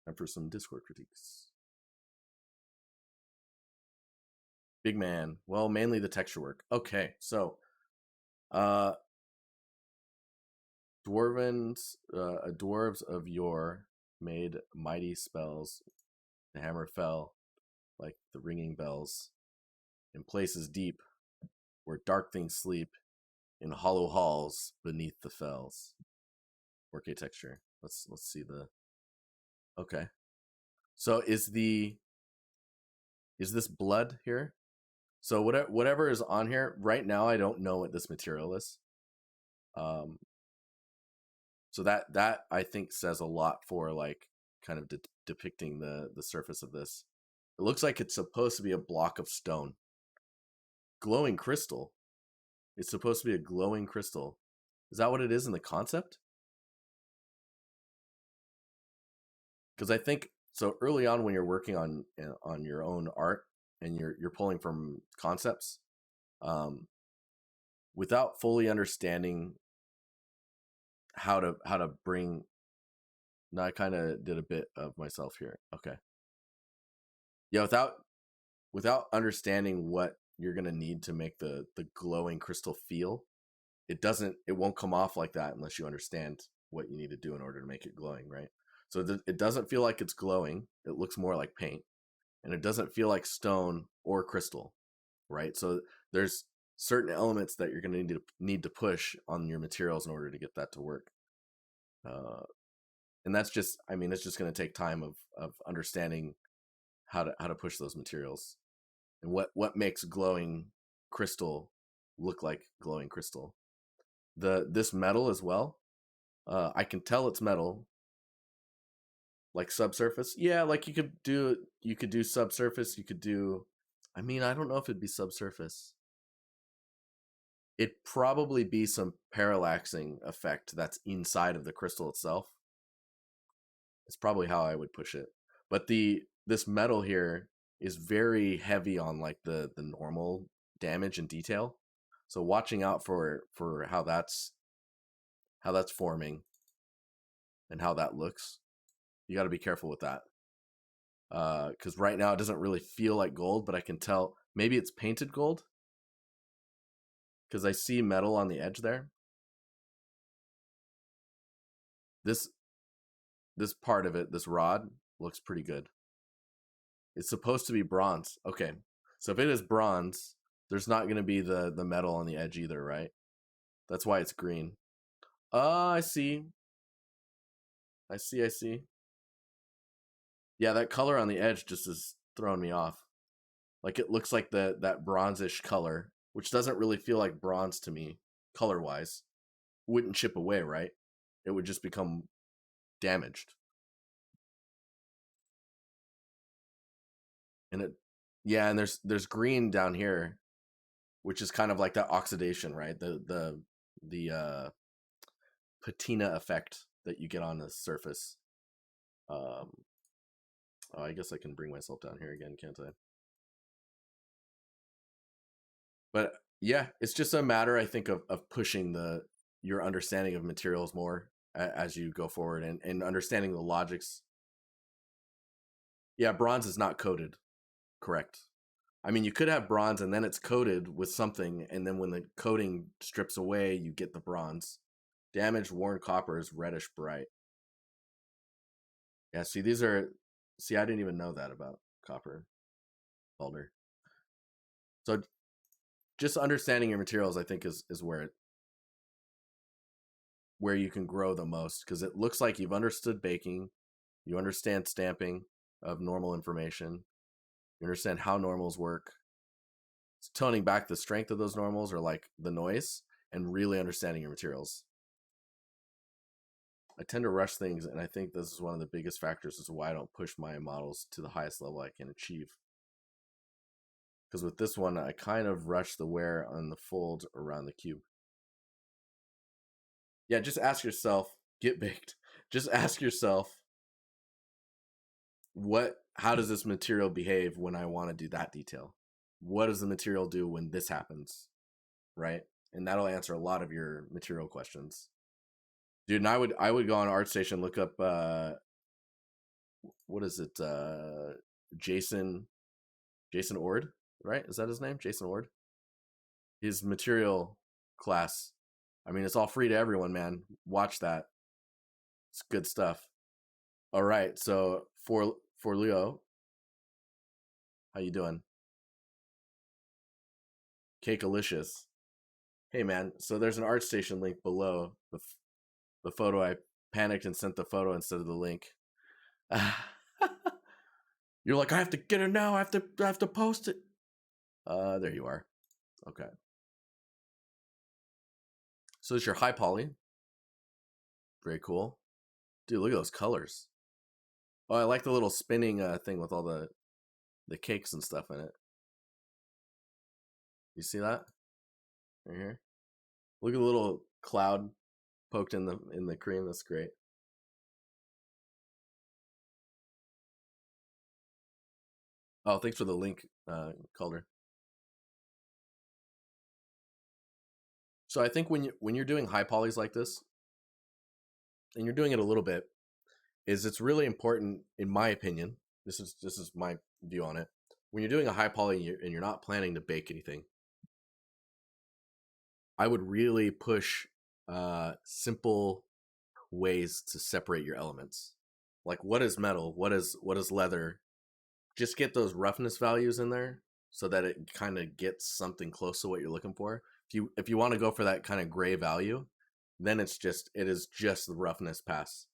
Time for some Discord critiques. Big man. Well, mainly the texture work. Okay, so uh dwarves of yore made mighty spells. The hammer fell like the ringing bells in places deep where dark things sleep in hollow halls beneath the fells. 4K texture. Let's see the. Okay. So is this blood here? So whatever is on here right now, I don't know what this material is. So that I think says a lot for like kind of depicting the surface of this. It looks like it's supposed to be a block of stone. Glowing crystal. It's supposed to be a glowing crystal. Is that what it is in the concept? Because I think so early on when you're working on your own art and you're pulling from concepts, without fully understanding how to bring. Now I kind of did a bit of myself here. Okay. Yeah, without understanding what you're gonna need to make the glowing crystal feel, it won't come off like that unless you understand what you need to do in order to make it glowing, right? So it doesn't feel like it's glowing. It looks more like paint, and it doesn't feel like stone or crystal, right? So there's certain elements that you're going to need to push on your materials in order to get that to work. And that's just, I mean, it's just going to take time of understanding how to push those materials and what makes glowing crystal look like glowing crystal. This metal as well, I can tell it's metal. Like subsurface, yeah, like you could do subsurface. You could do, I mean, I don't know if it'd be subsurface. It'd probably be some parallaxing effect that's inside of the crystal itself. It's probably how I would push it. But this metal here is very heavy on like the normal damage and detail. So watching out for how that's forming and how that looks. You got to be careful with that. Because right now it doesn't really feel like gold, but I can tell maybe it's painted gold because I see metal on the edge there. This part of it, this rod, looks pretty good. It's supposed to be bronze. Okay, so if it is bronze, there's not going to be the metal on the edge either, right? That's why it's green. I see. I see. Yeah, that color on the edge just is throwing me off. Like it looks like that bronzish color, which doesn't really feel like bronze to me, color-wise. Wouldn't chip away, right? It would just become damaged. And it, yeah, and there's green down here, which is kind of like that oxidation, right? The patina effect that you get on the surface. Oh, I guess I can bring myself down here again, can't I? But yeah, it's just a matter, I think, of pushing your understanding of materials more as you go forward and understanding the logics. Yeah, bronze is not coated. Correct. I mean, you could have bronze and then it's coated with something, and then when the coating strips away, you get the bronze. Damaged worn copper is reddish bright. Yeah, see, I didn't even know that about copper, Balder. So just understanding your materials, I think, is where you can grow the most, because it looks like you've understood baking, you understand stamping of normal information, you understand how normals work. It's toning back the strength of those normals or like the noise and really understanding your materials. I tend to rush things, and I think this is one of the biggest factors as to why I don't push my models to the highest level I can achieve. Because with this one, I kind of rush the wear on the fold around the cube. Yeah, just ask yourself, get baked. Just ask yourself, how does this material behave when I want to do that detail? What does the material do when this happens? Right? And that'll answer a lot of your material questions. Dude, and I would go on ArtStation, look up what is it? Jason Ord, right? Is that his name? Jason Ord. His material class. I mean, it's all free to everyone, man. Watch that. It's good stuff. All right, so for Leo, how you doing? Cakealicious. Hey man, so there's an ArtStation link below the photo. I panicked and sent the photo instead of the link. You're like, I have to get it now. I have to post it. There you are. Okay. So it's your high poly. Very cool. Dude, look at those colors. Oh, I like the little spinning thing with all the cakes and stuff in it. You see that? Right here. Look at the little cloud poked in the cream. That's great. Oh, thanks for the link, Calder. So I think when you're doing high polys like this, and you're doing it a little bit, is it's really important, in my opinion. This is my view on it. When you're doing a high poly and you're not planning to bake anything, I would really push simple ways to separate your elements. Like what is metal, what is leather. Just get those roughness values in there so that it kind of gets something close to what you're looking for. If you want to go for that kind of gray value, then it is just the roughness pass.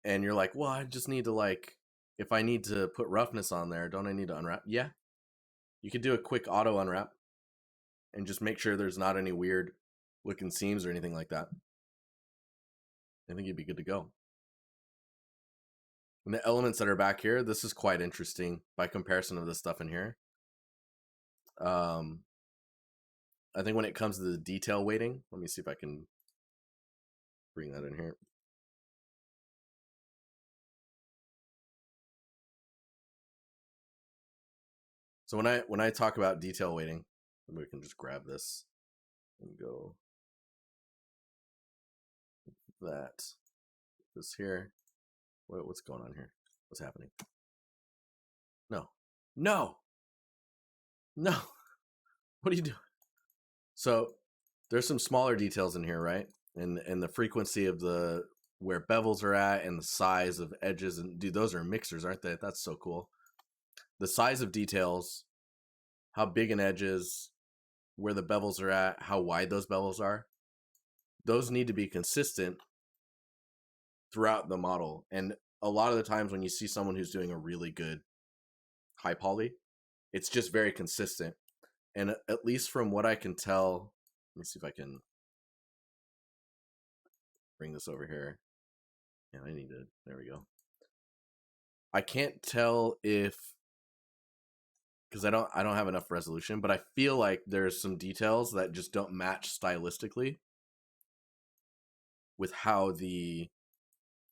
And you're like, well, I just need to like, if I need to put roughness on there, don't I need to unwrap? Yeah, you could do a quick auto unwrap and just make sure there's not any weird looking seams or anything like that. I think you'd be good to go. And the elements that are back here, this is quite interesting by comparison of this stuff in here. I think when it comes to the detail weighting, let me see if I can bring that in here. So when I talk about detail weighting, we can just grab this and go that this here. What's going on here? What's happening? No. What are you doing? So there's some smaller details in here, right? And the frequency of the where bevels are at and the size of edges, and dude, those are mixers, aren't they? That's so cool. The size of details, how big an edge is, where the bevels are at, how wide those bevels are. Those need to be consistent throughout the model. And a lot of the times when you see someone who's doing a really good high poly, it's just very consistent. And at least from what I can tell, let me see if I can bring this over here. Yeah, I need to, there we go. I can't tell if, because I don't have enough resolution, but I feel like there's some details that just don't match stylistically with how the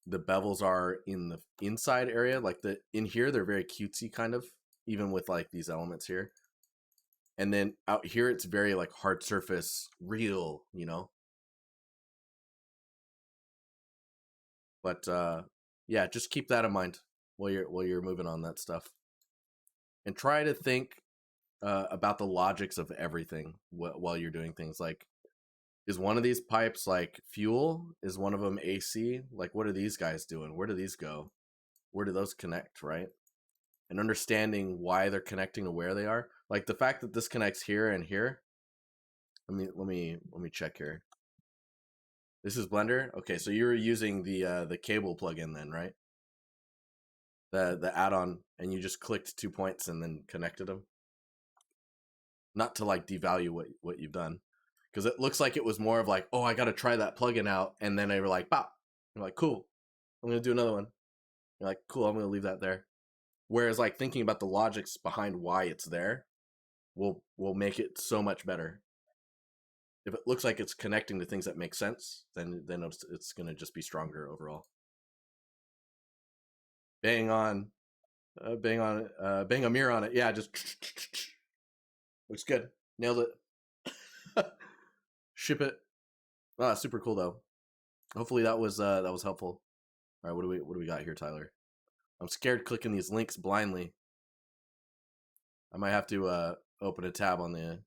bevels are in the inside area. Like in here, they're very cutesy kind of, even with like these elements here. And then out here, it's very like hard surface, real, you know. But yeah, just keep that in mind while you're moving on that stuff, and try to think about the logics of everything while you're doing things. Like, is one of these pipes like fuel? Is one of them AC? Like, what are these guys doing? Where do these go? Where do those connect, right? And understanding why they're connecting to where they are. Like the fact that this connects here and here. Let me check here. This is Blender. Okay, so you're using the cable plugin then, right? The add-on, and you just clicked 2 points and then connected them. Not to like devalue what you've done, because it looks like it was more of like, oh, I got to try that plugin out, and then they were like, pop. You're like, cool, I'm gonna do another one. You're like, cool, I'm gonna leave that there. Whereas like thinking about the logics behind why it's there will make it so much better. If it looks like it's connecting to things that make sense, then it's gonna just be stronger overall. Bang on a mirror on it. Yeah, just looks good. Nailed it. Ship it. Ah, super cool though. Hopefully that was helpful. All right, what do we got here, Tyler? I'm scared clicking these links blindly. I might have to open a tab on the...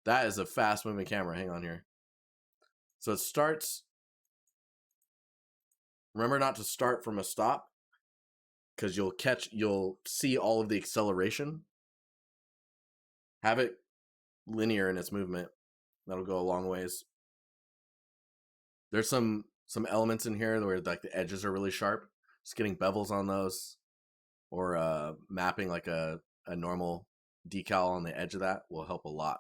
That is a fast moving camera. Hang on here. So it starts... Remember not to start from a stop, because you'll see all of the acceleration. Have it linear in its movement. That'll go a long ways. There's some elements in here where like the edges are really sharp. Just getting bevels on those, or mapping like a normal decal on the edge of that will help a lot.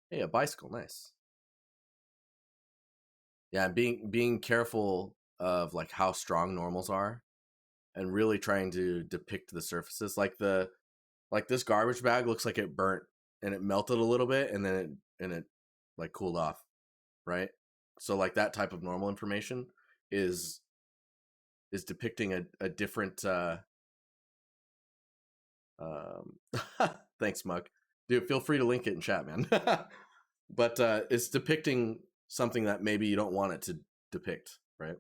Hey, a bicycle, nice. Yeah, being careful of like how strong normals are, and really trying to depict the surfaces. Like this garbage bag looks like it burnt and it melted a little bit, and then it like cooled off, right? So like that type of normal information is depicting a different thanks, Mug. Dude, feel free to link it in chat, man. But it's depicting something that maybe you don't want it to depict, right?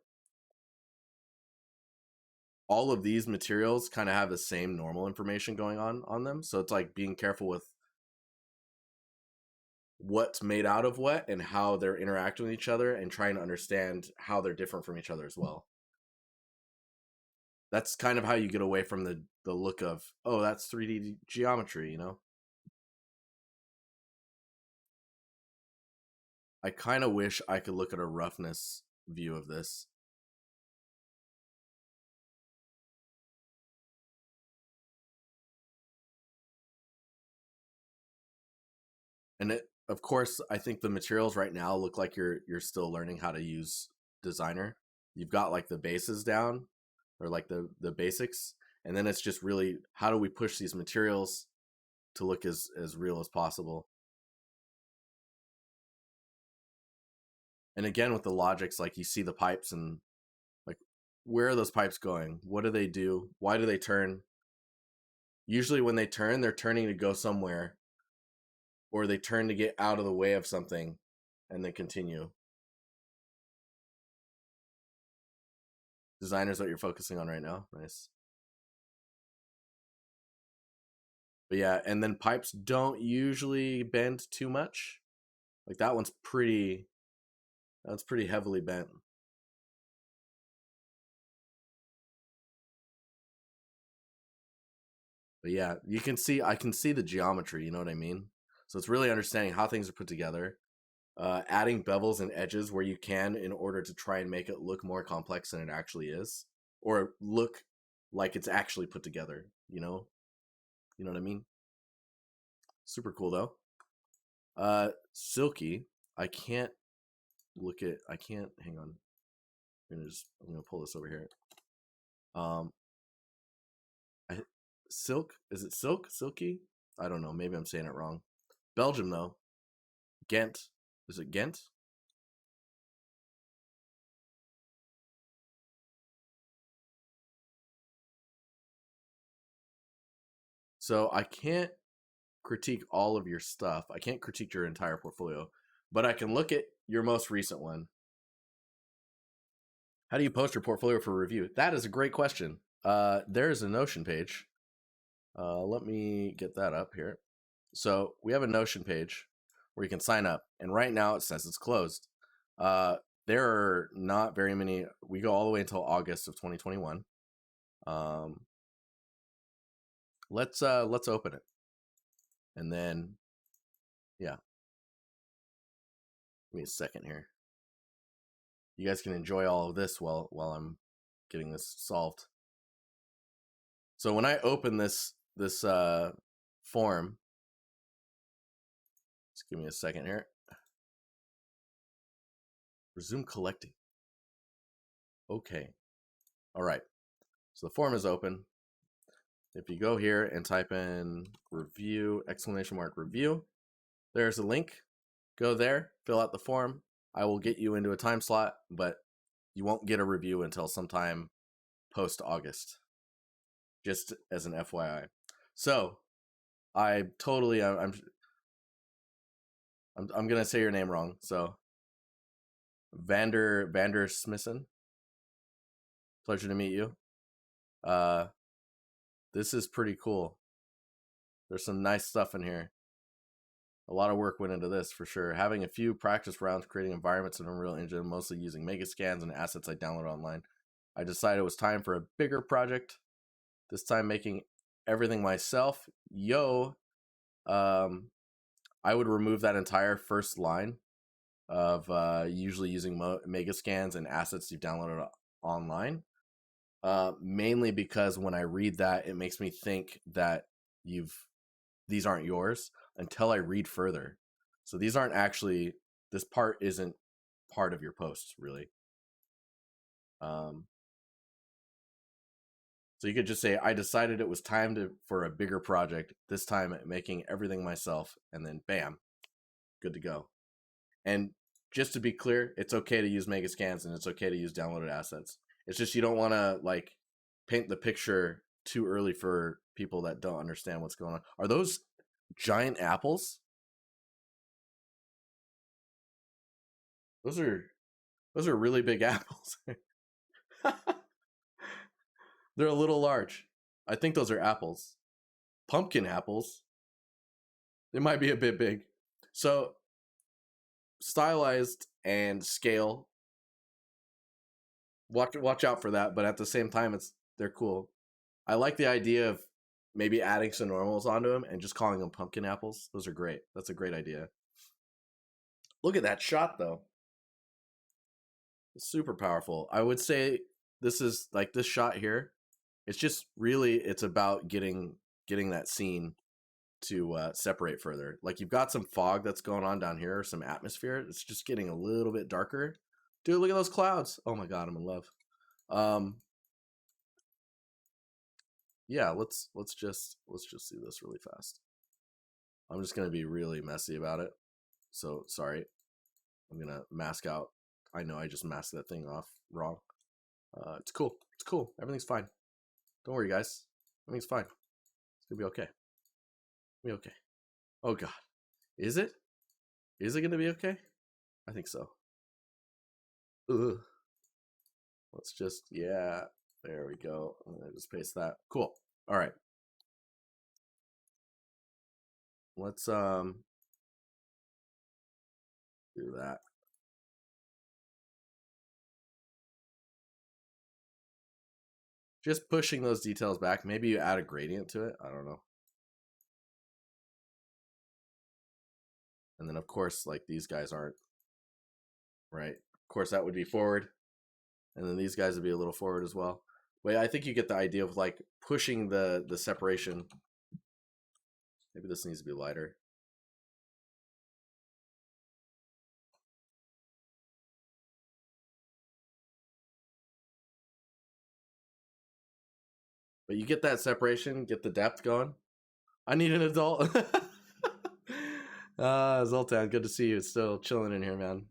All of these materials kind of have the same normal information going on them, so it's like being careful with what's made out of what and how they're interacting with each other, and trying to understand how they're different from each other as well. That's kind of how you get away from the look of, oh, that's 3D geometry, you know? I kind of wish I could look at a roughness view of this. And it, of course, I think the materials right now look like you're still learning how to use Designer. You've got like the bases down, or like the basics, and then it's just really how do we push these materials to look as real as possible. And again, with the logics, like you see the pipes, and like, where are those pipes going? What do they do? Why do they turn? Usually when they turn, they're turning to go somewhere, or they turn to get out of the way of something and then continue. Designer's what you're focusing on right now. Nice. But yeah, and then pipes don't usually bend too much. Like that one's that's pretty heavily bent. But yeah, I can see the geometry, you know what I mean? So it's really understanding how things are put together, adding bevels and edges where you can, in order to try and make it look more complex than it actually is, or look like it's actually put together, you know? You know what I mean? Super cool though. Silky, I can't hang on. I'm gonna pull this over here. Um Silk, is it Silk? Silky? I don't know, maybe I'm saying it wrong. Belgium though. Ghent. Is it Ghent? So I can't critique all of your stuff. I can't critique your entire portfolio, but I can look at your most recent one. How do you post your portfolio for review? That is a great question. There is a Notion page. Let me get that up here. So we have a Notion page where you can sign up, and right now it says it's closed. There are not very many. We go all the way until August of 2021. Let's open it, and then yeah. Give me a second here. You guys can enjoy all of this while I'm getting this solved. So when I open this form, just give me a second here. Resume collecting. Okay. All right. So the form is open. If you go here and type in review, exclamation mark review, there's a link. Go there, fill out the form. I will get you into a time slot, but you won't get a review until sometime post August. Just as an FYI. So I'm gonna say your name wrong. So Vander Smissen. Pleasure to meet you. This is pretty cool. There's some nice stuff in here. A lot of work went into this for sure. Having a few practice rounds creating environments in Unreal Engine, mostly using Megascans and assets I downloaded online. I decided it was time for a bigger project. This time making everything myself. I would remove that entire first line of usually using Megascans and assets you've downloaded online. Mainly because when I read that, it makes me think that these aren't yours until I read further. So these aren't actually, this part isn't part of your posts, really. So you could just say, I decided it was time for a bigger project, this time making everything myself, and then bam, good to go. And just to be clear, it's okay to use Megascans and it's okay to use downloaded assets. It's just you don't want to like paint the picture too early for people that don't understand what's going on. Are those giant apples? Those are really big apples. They're a little large. I think those are apples. Pumpkin apples. They might be a bit big. So stylized and scale. Watch out for that, but at the same time they're cool. I like the idea of maybe adding some normals onto them and just calling them pumpkin apples. Those are great. That's a great idea. Look at that shot though. It's super powerful. I would say this is like this shot here. It's just really it's about getting that scene to separate further. Like you've got some fog that's going on down here, some atmosphere. It's just getting a little bit darker. Dude, look at those clouds. Oh my god, I'm in love. Yeah, let's just do this really fast. I'm just gonna be really messy about it. So sorry. I'm gonna mask out. I know I just masked that thing off wrong. It's cool. It's cool. Everything's fine. Don't worry, guys. Everything's fine. It's gonna be okay. Be okay. Oh god. Is it? Is it gonna be okay? I think so. Ugh. Let's just, yeah. There we go. I'm gonna just paste that. Cool. All right. Let's do that. Just pushing those details back. Maybe you add a gradient to it. I don't know. And then of course, like these guys aren't right. Of course, that would be forward, and then these guys would be a little forward as well. But I think you get the idea of like pushing the separation. Maybe this needs to be lighter. But you get that separation, get the depth going. I need an adult. Zoltan, good to see you. It's still chilling in here, man.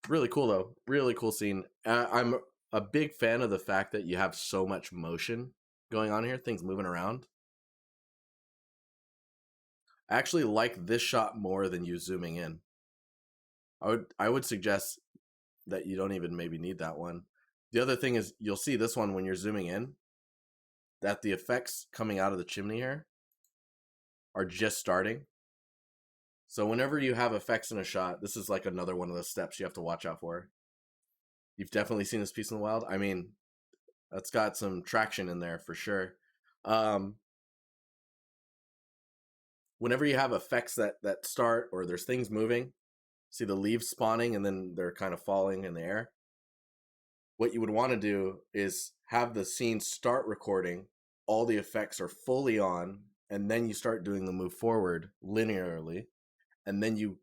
Really cool though. Really cool scene. I'm a big fan of the fact that you have so much motion going on here, things moving around. I actually like this shot more than you zooming in. I would suggest that you don't even maybe need that one. The other thing is you'll see this one when you're zooming in, that the effects coming out of the chimney here are just starting. So whenever you have effects in a shot, this is like another one of the steps you have to watch out for. You've definitely seen this piece in the wild. I mean, that's got some traction in there for sure. Whenever you have effects that start or there's things moving, see the leaves spawning and then they're kind of falling in the air. What you would want to do is have the scene start recording, all the effects are fully on, and then you start doing the move forward linearly, and then you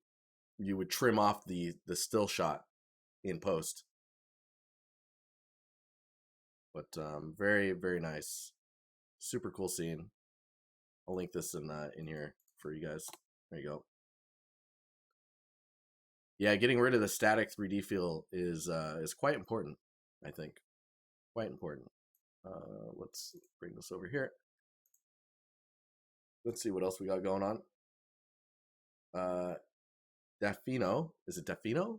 would trim off the still shot in post. But very, very nice. Super cool scene. I'll link this in here for you guys. There you go. Yeah, getting rid of the static 3D feel is quite important, I think. Quite important. Let's bring this over here. Let's see what else we got going on. Dafino. Is it Dafino?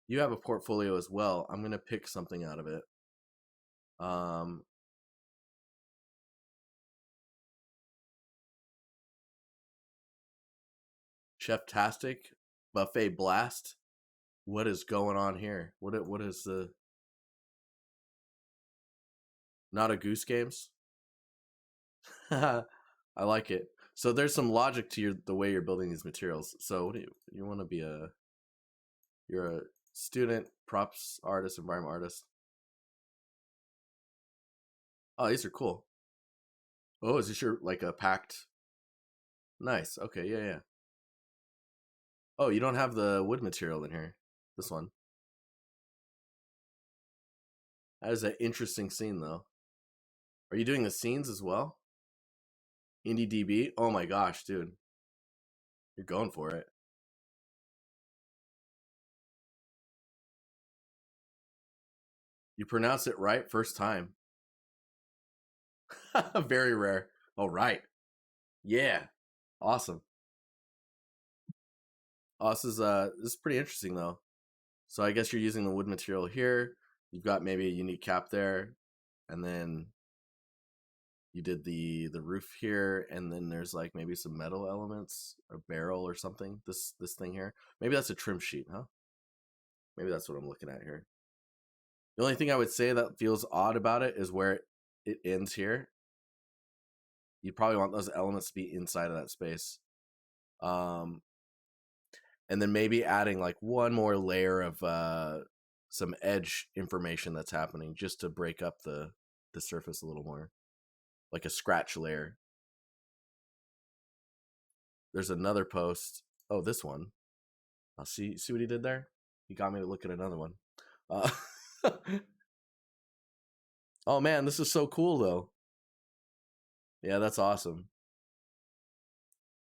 You have a portfolio as well. I'm going to pick something out of it. Um, Chef-tastic, Buffet Blast. What is going on here? What is the not a Goose Games? I like it. So there's some logic to the way you're building these materials. So what do you want to be you're a student, props artist, environment artist. Oh, these are cool. Oh, is this your like a packed? Nice. Okay, yeah, yeah. Oh, you don't have the wood material in here. This one. That is an interesting scene though. Are you doing the scenes as well? IndieDB? Oh my gosh, dude. You're going for it. You pronounce it right first time. Very rare. Oh, right. Yeah. Awesome. Oh, this is pretty interesting though. So I guess you're using the wood material here. You've got maybe a unique cap there, and then you did the roof here, and then there's like maybe some metal elements, a barrel or something. This thing here. Maybe that's a trim sheet, huh? Maybe that's what I'm looking at here. The only thing I would say that feels odd about it is where it ends here. You probably want those elements to be inside of that space. And then maybe adding like one more layer of some edge information that's happening just to break up the surface a little more, like a scratch layer. There's another post. Oh, this one. I'll see what he did there. He got me to look at another one. Uh, oh man, this is so cool though. Yeah, that's awesome.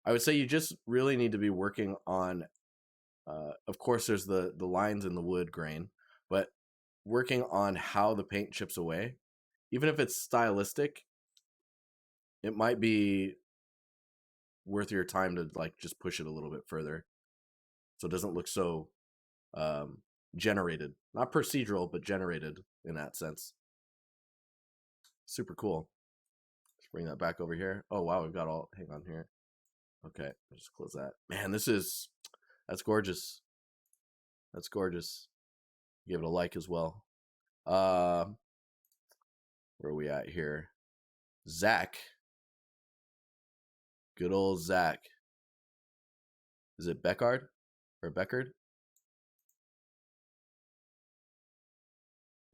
I would say you just really need to be working on. Of course, there's the lines in the wood grain, but working on how the paint chips away, even if it's stylistic, it might be worth your time to like just push it a little bit further, so it doesn't look so generated, not procedural, but generated in that sense. Super cool. Let's bring that back over here. Oh wow, we've got all. Hang on here. Okay, just close that. Man, that's gorgeous. That's gorgeous. Give it a like as well. Where are we at here? Zach. Good old Zach. Is it Beckard or Beckard?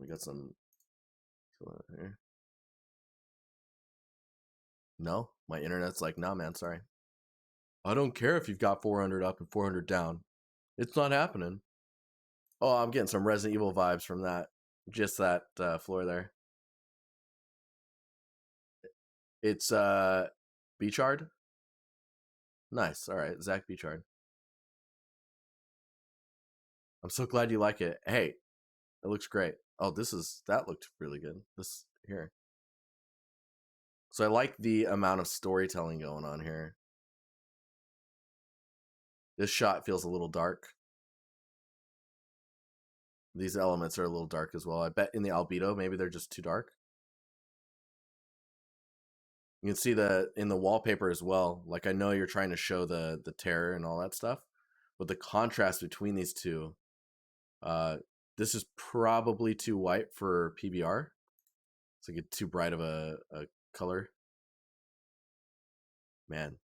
We got some here. No, my internet's like, nah, man, sorry. I don't care if you've got 400 up and 400 down. It's not happening. Oh, I'm getting some Resident Evil vibes from that. Just that floor there. It's Beachard. Nice. All right, Zach Beachard. I'm so glad you like it. Hey, it looks great. Oh, that looked really good. This here. So I like the amount of storytelling going on here. This shot feels a little dark. These elements are a little dark as well. I bet in the albedo, maybe they're just too dark. You can see in the wallpaper as well. Like I know you're trying to show the terror and all that stuff, but the contrast between these two, this is probably too white for PBR. It's like too bright of a color. Man,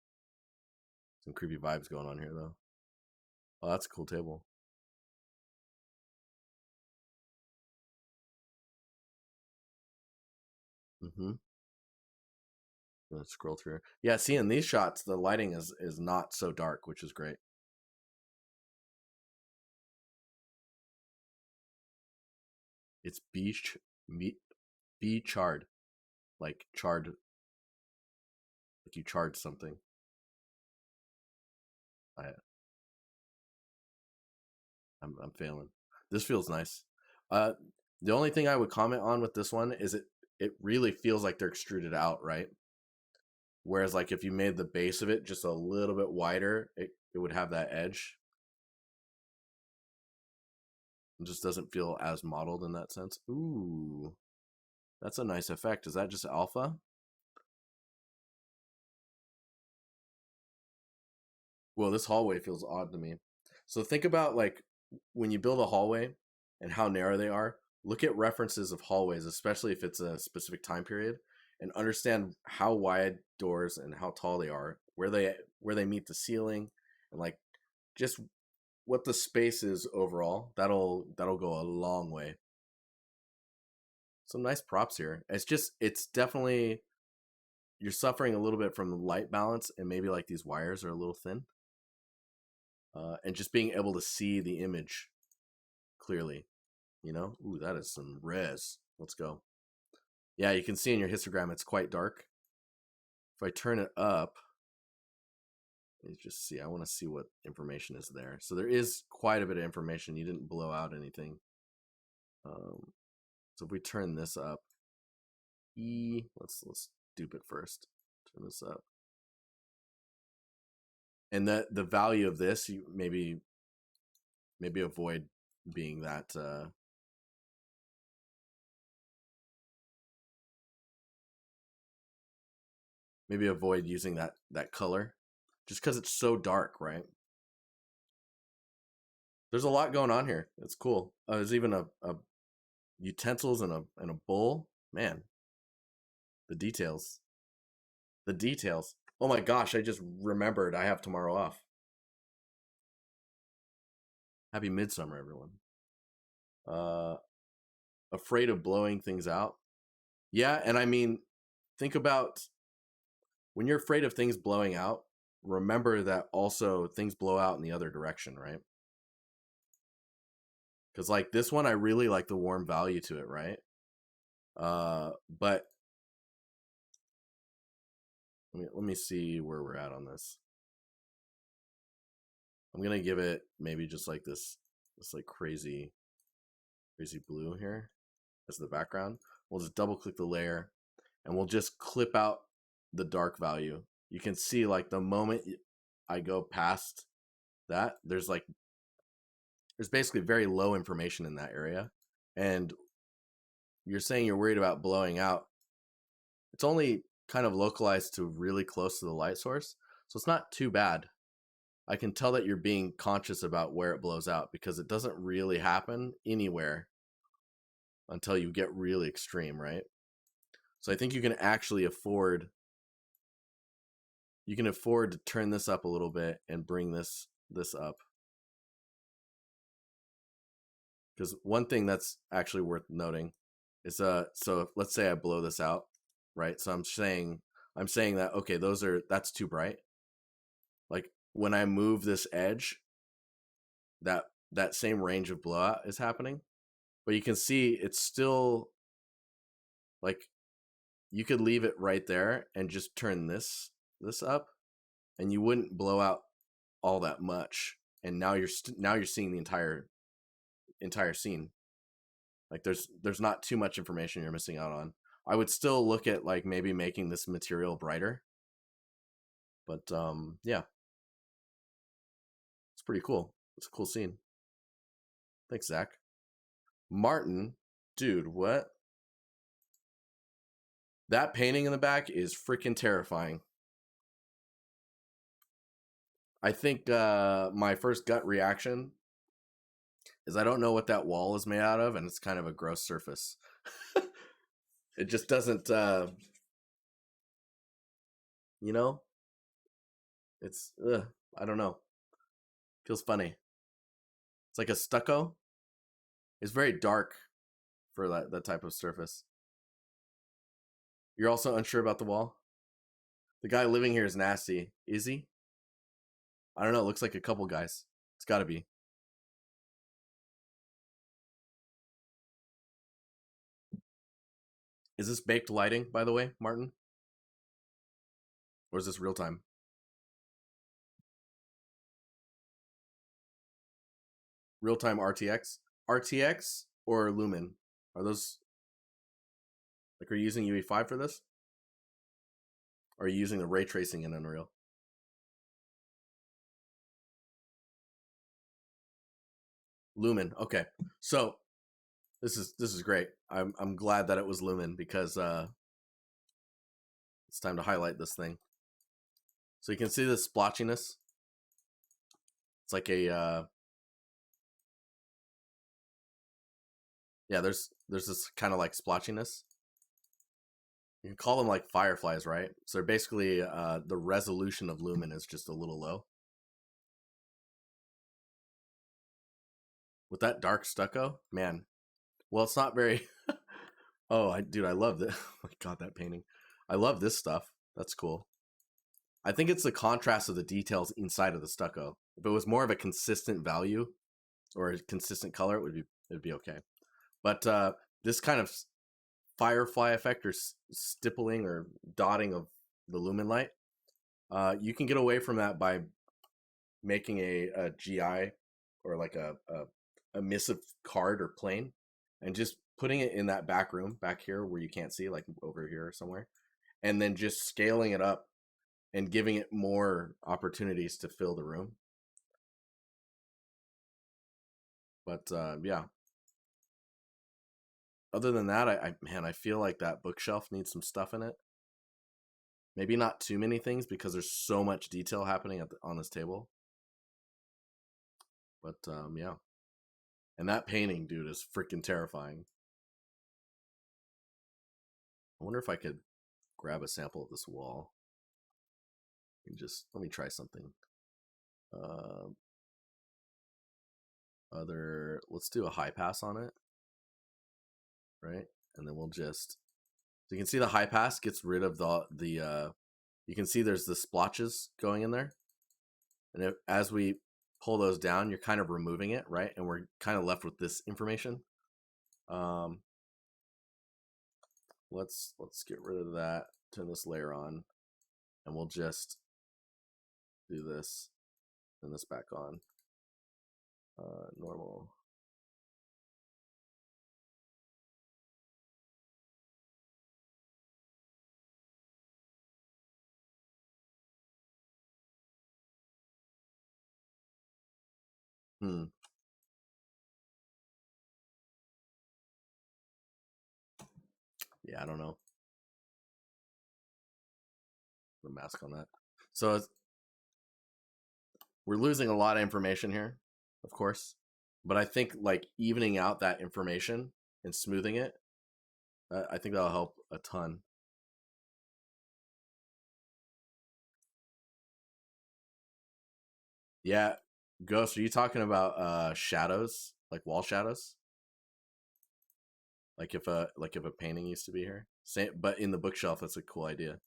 some creepy vibes going on here though. Oh, that's a cool table. Mm-hmm. Let's scroll through. Yeah, see in these shots, the lighting is not so dark, which is great. It's charred, like charred, like you charred something. I I'm failing. This feels nice. Uh, the only thing I would comment on with this one is it really feels like they're extruded out, right? Whereas like if you made the base of it just a little bit wider, it would have that edge. It just doesn't feel as modeled in that sense. Ooh. That's a nice effect. Is that just alpha? Well, this hallway feels odd to me. So think about like when you build a hallway and how narrow they are. Look at references of hallways, especially if it's a specific time period, and understand how wide doors and how tall they are, where they meet the ceiling, and like just what the space is overall. That'll go a long way. Some nice props here. It's definitely you're suffering a little bit from the light balance, and maybe like these wires are a little thin. And just being able to see the image clearly, you know. Ooh, that is some res. Let's go. Yeah, you can see in your histogram it's quite dark. If I turn it up, let's just see. I want to see what information is there. So there is quite a bit of information. You didn't blow out anything. So if we turn this up, let's dupe it first. Turn this up, and the value of this, you maybe avoid being that. Maybe avoid using that color, just because it's so dark, right? There's a lot going on here. It's cool. There's even a utensils and a bowl. Man, the details. The details. Oh my gosh, I just remembered I have tomorrow off. Happy Midsummer, everyone. Afraid of blowing things out. Yeah, and I mean, think about when you're afraid of things blowing out, remember that also things blow out in the other direction, right? Because like this one, I really like the warm value to it, right? But let me see where we're at on this. I'm gonna give it maybe just like this like crazy blue here as the background. We'll just double click the layer, and we'll just clip out the dark value. You can see like the moment I go past that, there's basically very low information in that area. And you're saying you're worried about blowing out. It's only kind of localized to really close to the light source, so it's not too bad. I can tell that you're being conscious about where it blows out, because it doesn't really happen anywhere until you get really extreme, right? So I think you can actually afford to turn this up a little bit and bring this up. Because one thing that's actually worth noting is so let's say I blow this out, right? So I'm saying that okay, that's too bright. Like when I move this edge, that same range of blowout is happening. But you can see it's still like you could leave it right there and just turn this up, and you wouldn't blow out all that much. And now you're seeing the entire scene. Like there's not too much information you're missing out on. I would still look at like maybe making this material brighter. But yeah. It's pretty cool. It's a cool scene. Thanks, Zach. Martin, dude, what? That painting in the back is freaking terrifying. I think my first gut reaction is I don't know what that wall is made out of, and it's kind of a gross surface. It just doesn't, you know, it's, I don't know. Feels funny. It's like a stucco. It's very dark for that type of surface. You're also unsure about the wall? The guy living here is nasty. Is he? I don't know. It looks like a couple guys. It's got to be. Is this baked lighting, by the way, Martin? Or is this real time? Real time RTX? RTX or Lumen? Are those like, are you using UE5 for this? Or are you using the ray tracing in Unreal? Lumen. Okay. So This is great. I'm glad that it was Lumen because it's time to highlight this thing. So you can see the splotchiness. It's like a yeah. There's this kind of like splotchiness. You can call them like fireflies, right? So they're basically the resolution of Lumen is just a little low. With that dark stucco, man. Well, it's not very. Oh, dude, I love this. Oh my god, that painting. I love this stuff. That's cool. I think it's the contrast of the details inside of the stucco. If it was more of a consistent value or a consistent color, it'd be okay. But this kind of firefly effect or stippling or dotting of the lumen light, you can get away from that by making a GI or like a emissive card or plane and just putting it in that back room back here where you can't see, like over here or somewhere, and then just scaling it up and giving it more opportunities to fill the room. But yeah, other than that, I feel like that bookshelf needs some stuff in it. Maybe not too many things because there's so much detail happening on this table. But yeah, and that painting, dude, is freaking terrifying. I wonder if I could grab a sample of this wall and just let me try something. Let's do a high pass on it, right? And then we'll just, so you can see the high pass gets rid of the you can see there's the splotches going in there, and as we pull those down, you're kind of removing it, right? And we're kind of left with this information. Let's get rid of that, turn this layer on, and we'll just do this, turn this back on. Normal. Yeah, I don't know. The mask on that. So we're losing a lot of information here, of course, but I think like evening out that information and smoothing it, I think that'll help a ton. Yeah, Ghost, are you talking about shadows, like wall shadows? Like if a painting used to be here, same, but in the bookshelf, that's a cool idea.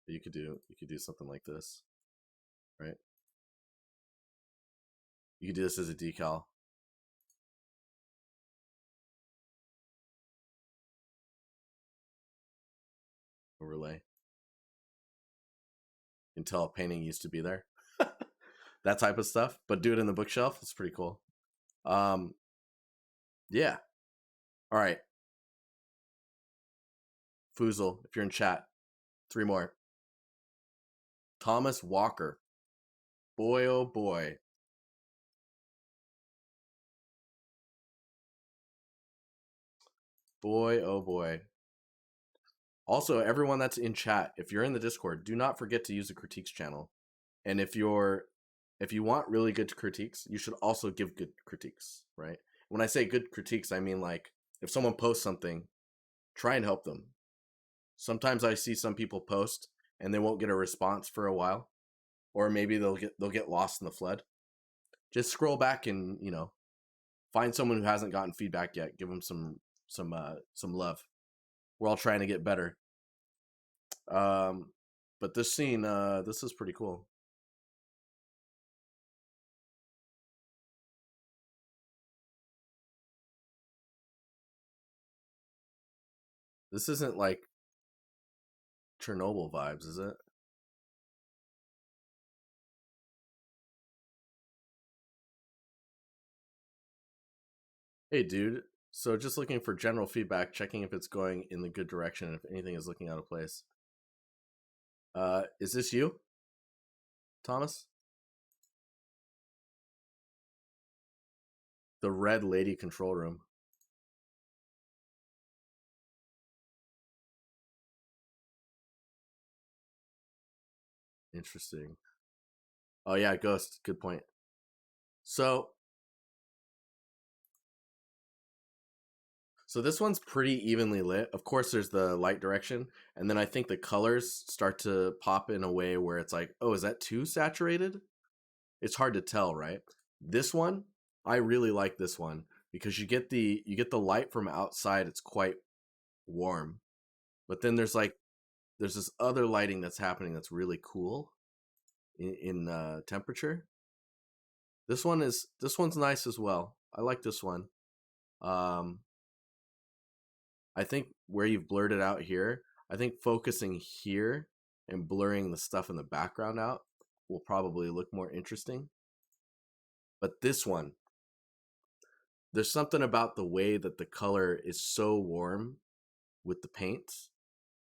You could do something like this, right? You could do this as a decal. Overlay. You can tell a painting used to be there. That type of stuff, but do it in the bookshelf. It's pretty cool. Yeah. All right. Foozle, if you're in chat, 3 more. Thomas Walker. Boy, oh boy. Boy, oh boy. Also, everyone that's in chat, if you're in the Discord, do not forget to use the critiques channel. And if you want really good critiques, you should also give good critiques, right? When I say good critiques, I mean like if someone posts something, try and help them. Sometimes I see some people post and they won't get a response for a while, or maybe they'll get lost in the flood. Just scroll back and, find someone who hasn't gotten feedback yet. Give them some love. We're all trying to get better. But this scene, this is pretty cool. This isn't like Chernobyl vibes, is it? Hey, dude. So just looking for general feedback, checking if it's going in the good direction, if anything is looking out of place. Is this you, Thomas? The red lady control room. Interesting. Oh yeah, Ghost. Good point. So this one's pretty evenly lit. Of course, there's the light direction, and then I think the colors start to pop in a way where it's like, oh, is that too saturated? It's hard to tell, right? This one, I really like this one because you get the light from outside. It's quite warm, but then there's this other lighting that's happening that's really cool in temperature. This one's nice as well. I like this one. Um, I think where you've blurred it out here, I think focusing here and blurring the stuff in the background out will probably look more interesting. But this one, there's something about the way that the color is so warm with the paint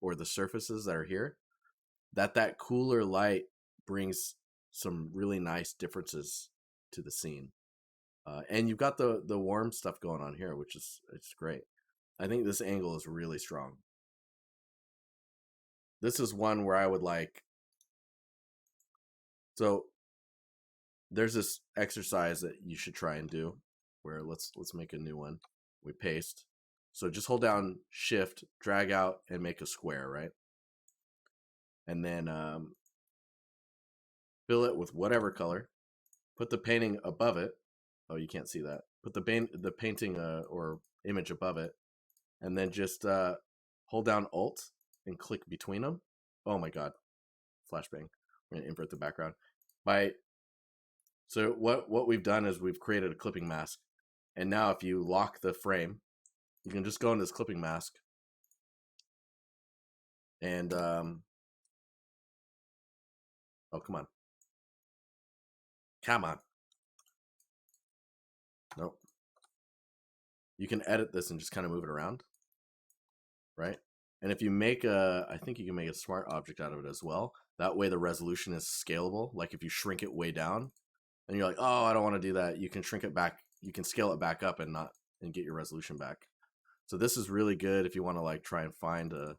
or the surfaces that are here that cooler light brings some really nice differences to the scene. And you've got the warm stuff going on here, which is it's great. I think this angle is really strong. This is one where I would like. So there's this exercise that you should try and do where let's make a new one. We paste. So just hold down Shift, drag out, and make a square, right? And then fill it with whatever color. Put the painting above it. Oh, you can't see that. Put the painting or image above it, and then just hold down Alt and click between them. Oh my God, flashbang! We're gonna invert the background. So what we've done is we've created a clipping mask, and now if you lock the frame, you can just go into this clipping mask, and oh come on, nope. You can edit this and just kind of move it around, right? And if you make I think you can make a smart object out of it as well. That way the resolution is scalable. Like if you shrink it way down and you're like, oh, I don't want to do that. You can shrink it back. You can scale it back up and get your resolution back. So this is really good if you want to like try and find a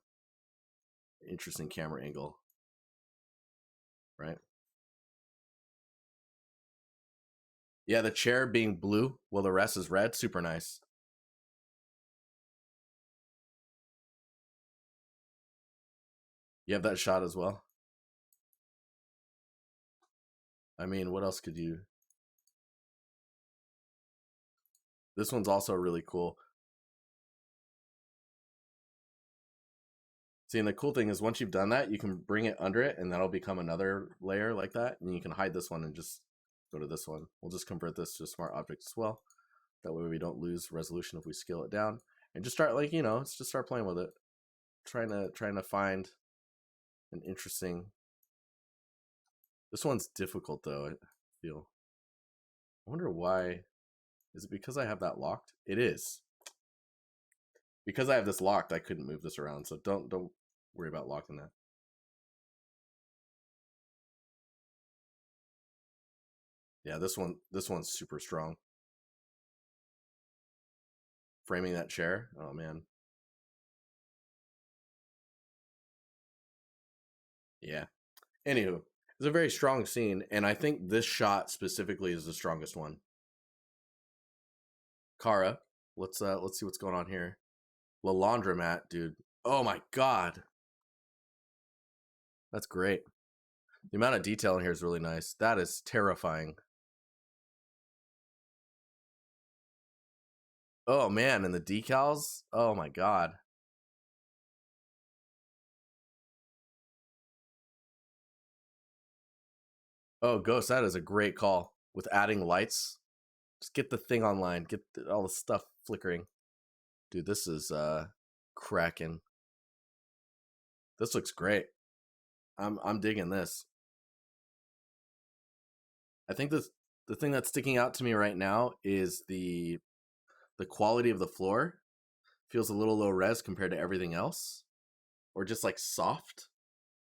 interesting camera angle, right? Yeah, the chair being blue while the rest is red, super nice. You have that shot as well. I mean, what else could you? This one's also really cool. See, and the cool thing is once you've done that, you can bring it under it and that'll become another layer like that. And you can hide this one and just go to this one. We'll just convert this to a smart object as well. That way we don't lose resolution if we scale it down. And just start like, let's just start playing with it. Trying to find an interesting. This one's difficult though, I feel. I wonder why. Is it because I have that locked? It is. Because I have this locked, I couldn't move this around. So don't worry about locking that. Yeah, this one's super strong. Framing that chair. Oh man. Yeah. Anywho, it's a very strong scene, and I think this shot specifically is the strongest one. Kara, let's see what's going on here. La Laundromat, dude. Oh my God. That's great. The amount of detail in here is really nice. That is terrifying. Oh man, and the decals? Oh my God. Oh, Ghost, that is a great call with adding lights. Just get the thing online. Get all the stuff flickering. Dude, this is cracking. This looks great. I'm digging this. I think the thing that's sticking out to me right now is the quality of the floor feels a little low res compared to everything else, or just like soft,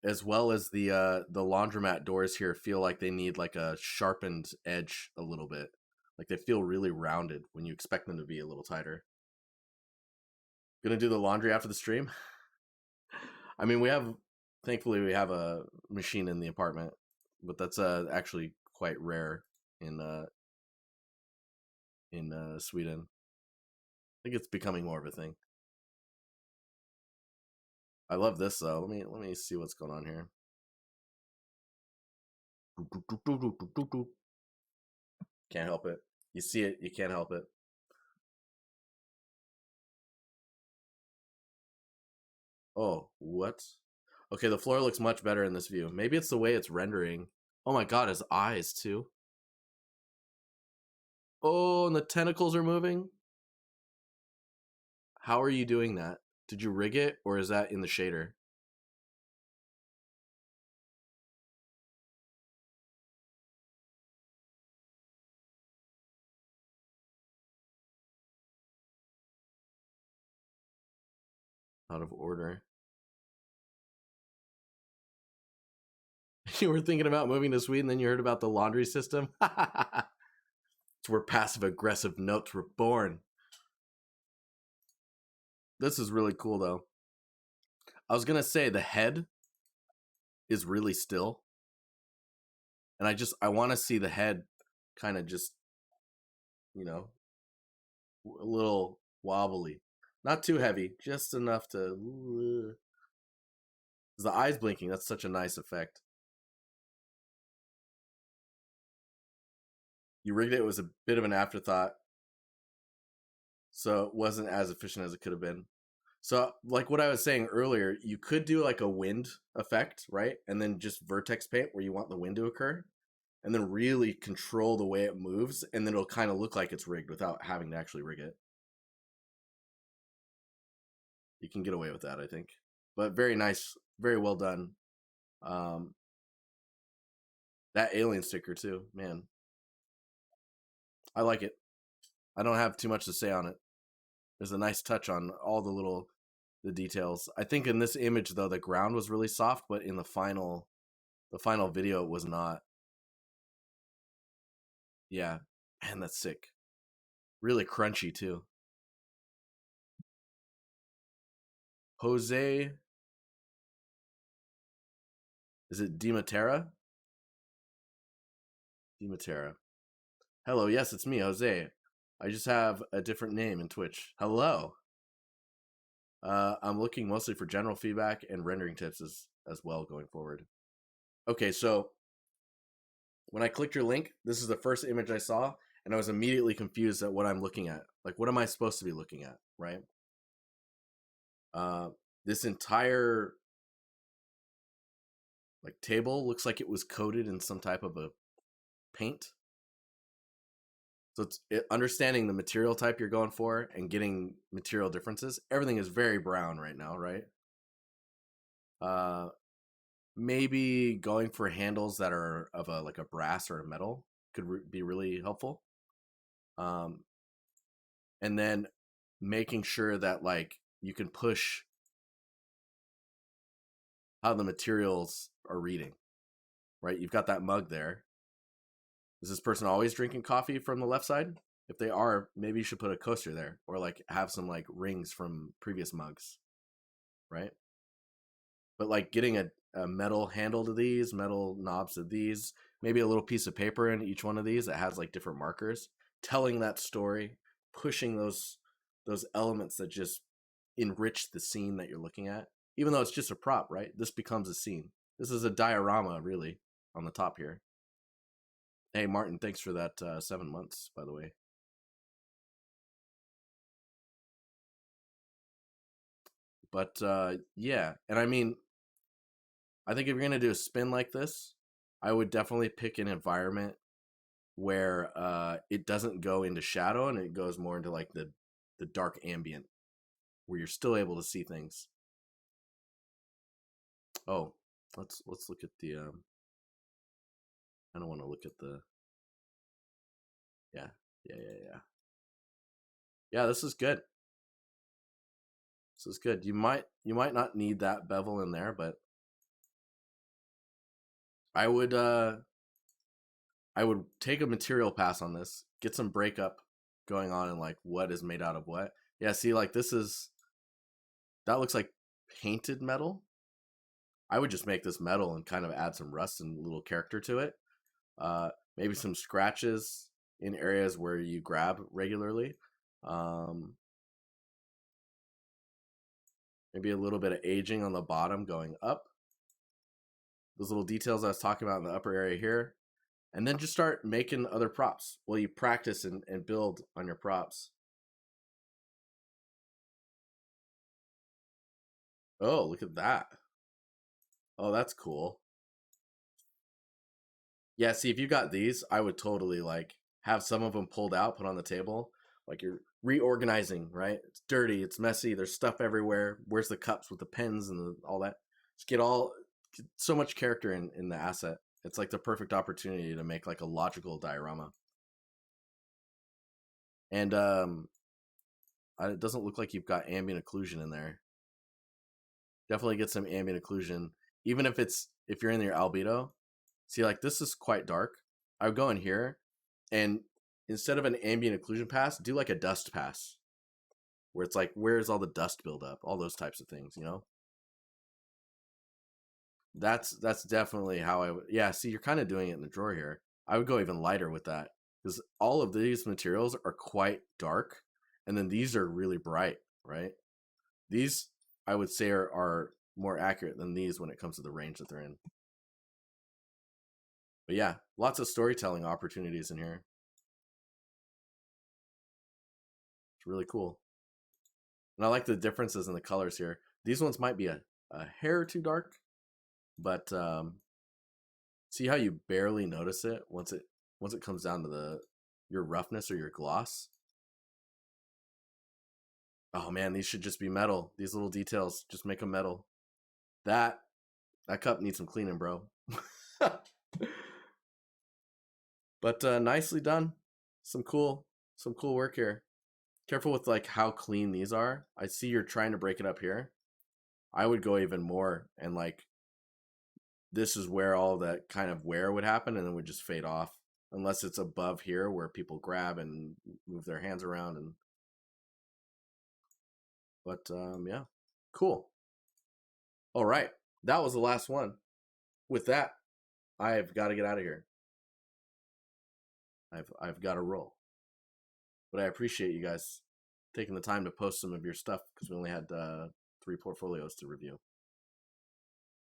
as well as the laundromat doors here feel like they need like a sharpened edge a little bit. Like they feel really rounded when you expect them to be a little tighter. Gonna do the laundry after the stream. I mean, thankfully we have a machine in the apartment, but that's actually quite rare in Sweden. I think it's becoming more of a thing. I love this though. Let me see what's going on here. Can't help it. You see it, you can't help it. Oh, what? Okay, the floor looks much better in this view. Maybe it's the way it's rendering. Oh my god, his eyes too. Oh, and the tentacles are moving. How are you doing that? Did you rig it, or is that in the shader? Out of order. You were thinking about moving to Sweden, then you heard about the laundry system? It's where passive-aggressive notes were born. This is really cool, though. I was going to say the head is really still. And I want to see the head kind of just, you know, a little wobbly. Not too heavy, just enough to... The eyes blinking, that's such a nice effect. You rigged it, it was a bit of an afterthought. So it wasn't as efficient as it could have been. So like what I was saying earlier, you could do like a wind effect, right? And then just vertex paint where you want the wind to occur. And then really control the way it moves. And then it'll kind of look like it's rigged without having to actually rig it. You can get away with that, I think. But very nice, very well done. That alien sticker too, man. I like it. I don't have too much to say on it. There's a nice touch on all the details. I think in this image though, the ground was really soft, but in the final video it was not. Yeah, man, that's sick. Really crunchy too. Jose, is it Dimatera? Dimatera. Hello, yes, it's me, Jose. I just have a different name in Twitch. Hello. I'm looking mostly for general feedback and rendering tips as well going forward. Okay, so when I clicked your link, this is the first image I saw, and I was immediately confused at what I'm looking at. Like, what am I supposed to be looking at, right? This entire like table looks like it was coated in some type of a paint. So it's understanding the material type you're going for and getting material differences. Everything is very brown right now, right? Maybe going for handles that are of like a brass or a metal could be really helpful. And then making sure that like you can push how the materials are reading, right? You've got that mug there. Is this person always drinking coffee from the left side? If they are, maybe you should put a coaster there, or like have some like rings from previous mugs, right? But like getting a metal handle to these, metal knobs to these, maybe a little piece of paper in each one of these that has like different markers, telling that story, pushing those elements that just enrich the scene that you're looking at. Even though it's just a prop, right? This becomes a scene. This is a diorama, really, on the top here. Hey, Martin, thanks for that 7 months, by the way. But yeah, and I mean, I think if you're gonna do a spin like this, I would definitely pick an environment where it doesn't go into shadow and it goes more into like the dark ambient, where you're still able to see things. Oh, let's look at the. I don't want to look at the. Yeah. Yeah, this is good. This is good. You might not need that bevel in there, but I would I would take a material pass on this, get some breakup going on in like what is made out of what. Yeah, see, like that looks like painted metal. I would just make this metal and kind of add some rust and little character to it. Maybe some scratches in areas where you grab regularly. Um, maybe a little bit of aging on the bottom going up. Those little details I was talking about in the upper area here. And then just start making other props while you practice and build on your props. Oh, look at that. Oh, that's cool. Yeah, see, if you got these, I would totally like have some of them pulled out, put on the table. Like you're reorganizing, right? It's dirty, it's messy, there's stuff everywhere. Where's the cups with the pens and all that? Just get so much character in the asset. It's like the perfect opportunity to make like a logical diorama. And it doesn't look like you've got ambient occlusion in there. Definitely get some ambient occlusion, even if you're in your albedo. See, like this is quite dark. I would go in here, and instead of an ambient occlusion pass, do like a dust pass, where it's like where's all the dust buildup, all those types of things. That's definitely how I would. Yeah, see, you're kind of doing it in the drawer here. I would go even lighter with that because all of these materials are quite dark, and then these are really bright, right? These I would say are more accurate than these when it comes to the range that they're in. But yeah, lots of storytelling opportunities in here. It's really cool. And I like the differences in the colors here. These ones might be a hair too dark, but see how you barely notice it once it comes down to your roughness or your gloss. Oh man, these should just be metal. These little details, just make them metal. That cup needs some cleaning, bro. But nicely done. Some cool work here. Careful with like how clean these are. I see you're trying to break it up here. I would go even more and like this is where all that kind of wear would happen and then would just fade off unless it's above here where people grab and move their hands around and but yeah. Cool. All right. That was the last one. With that, I've got to get out of here. I've got to roll. But I appreciate you guys taking the time to post some of your stuff because we only had 3 portfolios to review.